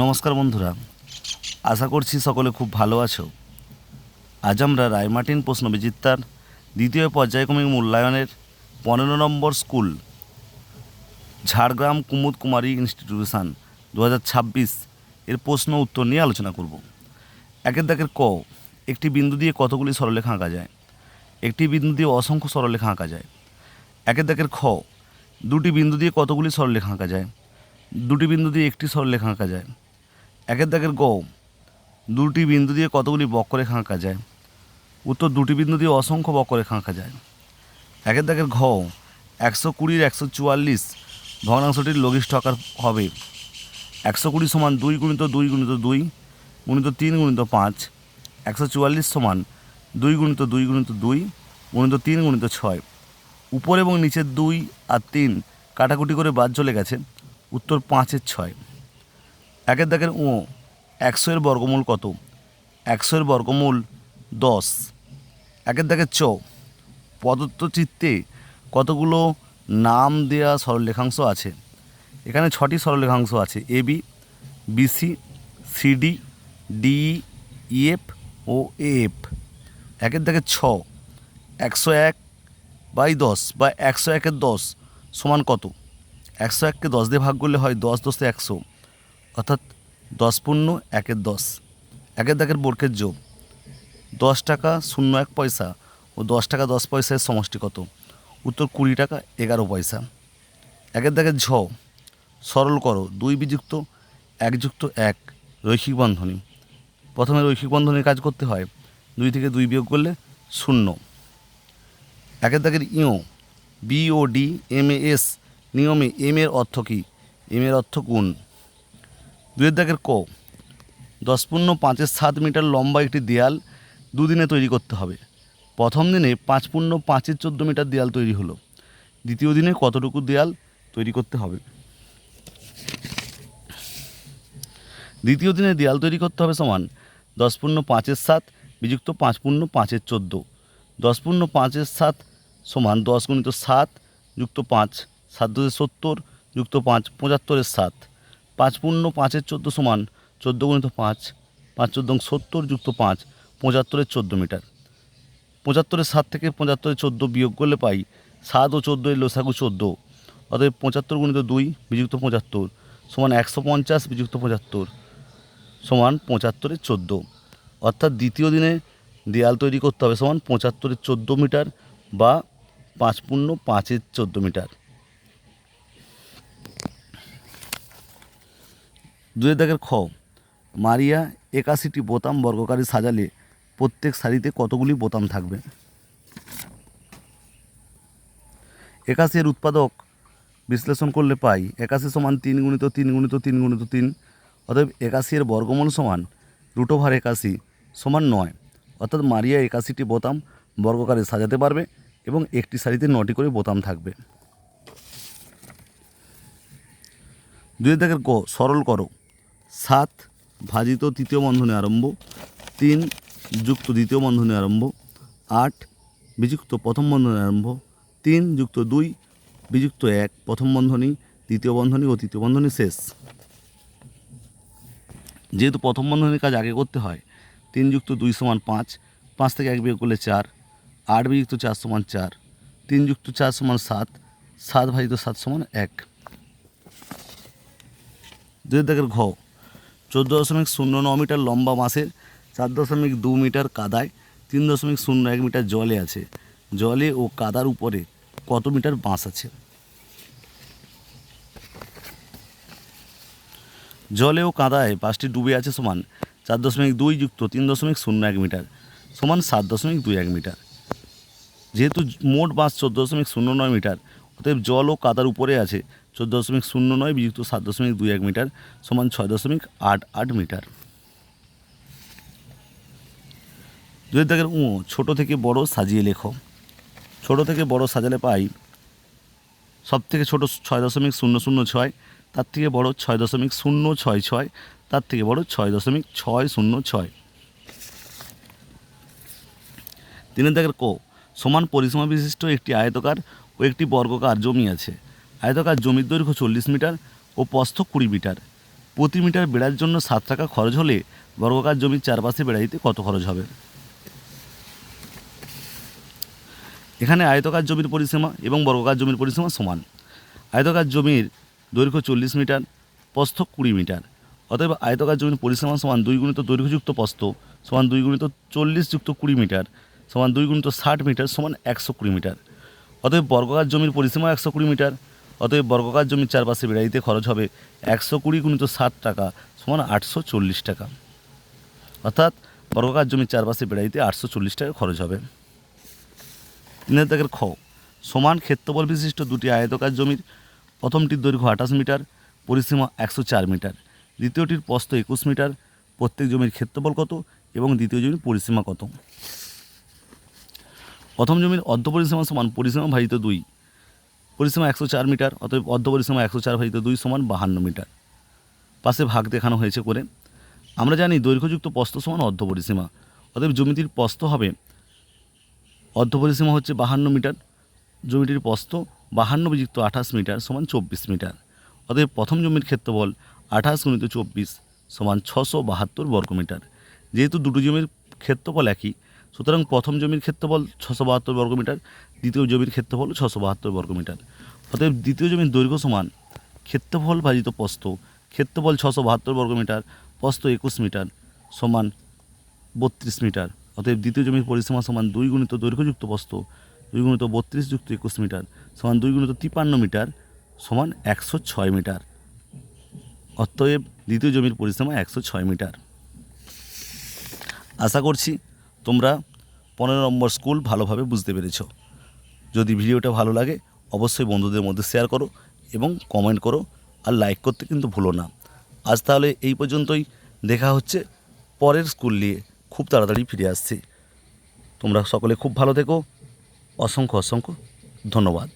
নমস্কার বন্ধুরা, আশা করছি সকলে খুব ভালো আছো। আজ আমরা রায়মার্টিন প্রশ্নবিচিত্রার দ্বিতীয় পর্যায়ক্রমিক মূল্যায়নের 15 নম্বর স্কুল ঝাড়গ্রাম কুমুদ কুমারী ইনস্টিটিউশন 2026 এর প্রশ্ন উত্তর নিয়ে আলোচনা করব। একের দাগের ক, একটি বিন্দু দিয়ে কতগুলি সরলরেখা আঁকা যায়? একটি বিন্দু দিয়ে অসংখ্য সরলরেখা আঁকা যায়। একের দাগের খ, দুটি বিন্দু দিয়ে কতগুলি সরলরেখা আঁকা যায়? দুটি বিন্দু দিয়ে একটি সরলরেখা আঁকা যায়। একের দাগের গ, দুটি বিন্দু দিয়ে কতগুলি বক্ররেখা আঁকা যায়? উত্তর, দুটি বিন্দু দিয়ে অসংখ্য বক্ররেখা আঁকা যায়। একের দাগের ঘ, 120 144 ভগ্নাংশটির লঘিষ্ঠ আকার হবে। 120 সমান 2 গুণিত 2 গুণিত 2 গুণিত 3 গুণিত 5। 144 সমান 2 গুণিত 2 গুণিত 2 গুণিত 3 গুণিত 6। উপর এবং নিচের 2 আর 3 কাটাকুটি করে বাদ চলে গেছে। উত্তর 5-এর 6। একের দাগের ও, 100 এর বর্গমূল কত? 100 এর বর্গমূল 10। একের দাগের চ, প্রদত্ত চিত্রে কতগুলো নাম দেয়া সরলরেখাংশ আছে? এখানে 6টি সরলরেখাংশ আছে, AB, BC, CD, DE, EF ও এএফ। একের দাগের ছ, 101/10 বা 101-এর 10 সমান কত? 101কে 10 দিয়ে ভাগ করলে হয় 10 10 100, অর্থাৎ 10 পূর্ণ 1-এর 10। একের দাগের বর্গের যোগ, 10 টাকা 01 পয়সা ও 10 টাকা 10 পয়সার সমষ্টি কত? উত্তর 20 টাকা 11 পয়সা। একের দাগের ঝ, সরল করো 2 বিযুক্ত 1 যুক্ত 1 রৈখিক বন্ধনী। প্রথমে রৈখিক বন্ধনীর কাজ করতে হয়, 2 থেকে 2 বিয়োগ করলে 0। একের দাগের ইও, বিওডি এমএস নিয়মে এম এর অর্থ কী? এম এর অর্থ গুণ। 2-এর দাগের ক, 10.5-7 মিটার লম্বা একটি দেয়াল দুদিনে তৈরি করতে হবে। প্রথম দিনে 5.5-14 মিটার দেয়াল তৈরি হলো। দ্বিতীয় দিনে কতটুকু দেয়াল তৈরি করতে হবে? দ্বিতীয় দিনে দেয়াল তৈরি করতে হবে সমান 10.5-7 বিযুক্ত 5.5-14। 10.5-7 সমান 10 গুণিত 7 যুক্ত 5, 7 × 70 যুক্ত 5 75-এর 7। 5.5-14 সমান 14 গুণিত 5, 5 × 14 70 যুক্ত 5 75-এর 14 মিটার। 75-এর 7 থেকে 75-এর 14 বিয়োগ করলে পাই 7 ও 14-এর লসাগু 14। অতএব 75 গুণিত 2 বিযুক্ত 75 সমান 150 বিযুক্ত 75 সমান 75-এর 14। অর্থাৎ দ্বিতীয় দিনে দেয়াল তৈরি করতে হবে সমান 75-এর 14 মিটার বা 5.5-14 মিটার। 2-এর দাগের খ, মারিয়া 81টি বোতাম বর্গকারে সাজালে প্রত্যেক সারিতে কতগুলি বোতাম থাকবে? 81 এর উৎপাদক বিশ্লেষণ করলে পাই 81 সমান 3 গুণিত 3 গুণিত 3 গুণিত 3। অতএব 81 এর বর্গমূল সমান √81 সমান 9। অর্থাৎ মারিয়া 81টি বোতাম বর্গকারে সাজাতে পারবে এবং একটি সারিতে 9টি করে বোতাম থাকবে। 2-এর দাগের গ, সরল করো 7 ভাজিত তৃতীয় বন্ধনী আরম্ভ 3 যুক্ত দ্বিতীয় বন্ধনী আরম্ভ 8 বিযুক্ত প্রথম বন্ধনী আরম্ভ 3 যুক্ত 2 বিযুক্ত 1 প্রথম বন্ধনী দ্বিতীয় বন্ধনী ও তৃতীয় বন্ধনী শেষ। যেহেতু প্রথম বন্ধনীর কাজ আগে করতে হয়, 3 যুক্ত 2 সমান 5, 5 থেকে 1 বিয়োগ করলে 4, 8 বিযুক্ত 4 সমান 4, 3 যুক্ত 4 সমান 7, 7 ভাজিত 7 সমান 1। 2-এর দাগের ঘ, 14.09 মিটার লম্বা বাঁশের 4.2 মিটার কাদায় 3.01 মিটার জলে আছে। জলে ও কাদার উপরে কত মিটার বাঁশ আছে? জলে ও কাদায় বাঁশটি ডুবে আছে সমান 4.2 যুক্ত 3.01 মিটার সমান 7.21 মিটার। যেহেতু মোট বাঁশ 14.09 মিটার, অতএব জল ও কাদার উপরে আছে 14.09 বিযুক্ত 7.21 মিটার সমান 6.88 মিটার। 2-এর দাগের উ, ছোট থেকে বড় সাজিয়ে লেখো। ছোট থেকে বড় সাজালে পাই সব থেকে ছোট 6.006, তার থেকে বড় 6.066, তার থেকে বড় 6.606। 3-এর দাগের ক, সমান পরিসীমা বিশিষ্ট একটি আয়তকার ও একটি বর্গাকার জমি আছে। আয়তকার জমির দৈর্ঘ্য 40 মিটার ও প্রস্থ 20 মিটার। প্রতি মিটার বেড়ার জন্য 7 টাকা খরচ হলে বর্গাকার জমির চারপাশে বেড়া দিতে কত খরচ হবে? এখানে আয়তকার জমির পরিসীমা এবং বর্গাকার জমির পরিসীমা সমান। আয়তকার জমির দৈর্ঘ্য 40 মিটার, প্রস্থ 20 মিটার। অতএব আয়তকার জমির পরিসীমা সমান 2 গুণিত দৈর্ঘ্যযুক্ত প্রস্থ সমান 2 গুণিত 40 যুক্ত 20 মিটার সমান 2 গুণিত 60 মিটার সমান 120 মিটার। অতএব বর্গাকার জমির পরিসীমা 120 মিটার। অতএব বর্গাকার জমির চারপাশে বেড়া দিতে খরচ হবে 120 গুণিত 60 টাকা সমান 840 টাকা। অর্থাৎ বর্গাকার জমির চারপাশে বেড়া দিতে 840 টাকা খরচ হবে। 3 দাগের খ, সমান ক্ষেত্রফল বিশিষ্ট দুটি আয়তকার জমির প্রথমটির দৈর্ঘ্য 28 মিটার, পরিসীমা 104 মিটার, দ্বিতীয়টির প্রস্থ 21 মিটার, প্রত্যেক জমির ক্ষেত্রফল কত এবং দ্বিতীয় জমির পরিসীমা কত? প্রথম জমির অর্ধ পরিসীমা সমান পরিসীমা ভাজিত 2, পরিসীমা 104 মিটার, অতএব অর্ধ পরিসীমা 104 ভাজিত 2 সমান 52 মিটার। পাশে ভাগ দেখানো হয়েছে করে। আমরা জানি দৈর্ঘ্যযুক্ত প্রস্থ সমান অর্ধ পরিসীমা, অতএব জমিটির প্রস্থ হবে, অর্ধ পরিসীমা হচ্ছে 52 মিটার, জমিটির প্রস্থ 52 বিযুক্ত 28 মিটার সমান 24 মিটার। অতএব প্রথম জমির ক্ষেত্রফল 28 গুণিত 24 সমান 672 বর্গমিটার। যেহেতু দুটো জমির ক্ষেত্রফল একই, সুতরাং প্রথম জমির ক্ষেত্রফল 672 বর্গমিটার, দ্বিতীয় জমির ক্ষেত্রফল 672 বর্গমিটার। অতএব দ্বিতীয় জমির দৈর্ঘ্য সমান ক্ষেত্রফল ভাজিত প্রস্থ, ক্ষেত্রফল 672 বর্গমিটার, প্রস্থ 21 মিটার সমান 32 মিটার। অতএব দ্বিতীয় জমির পরিসীমা সমান 2 গুণিত দৈর্ঘ্যযুক্ত প্রস্থ 2 গুণিত 32 যুক্ত 21 মিটার সমান 2 গুণিত 53 মিটার সমান 106 মিটার। অতএব দ্বিতীয় জমির পরিসীমা 106 মিটার। আশা করছি তোমরা 15 নম্বর স্কুল ভালোভাবে বুঝতে পেরেছ। যদি ভিডিওটা ভালো লাগে অবশ্যই বন্ধুদের মধ্যে শেয়ার করো এবং কমেন্ট করো, আর লাইক করতে কিন্তু ভুলো না। আজ তাহলে এই পর্যন্তই, দেখা হচ্ছে পরের স্কুল নিয়ে, খুব তাড়াতাড়ি ফিরে আসছি। তোমরা সকলে খুব ভালো থেকো। অসংখ্য অসংখ্য ধন্যবাদ।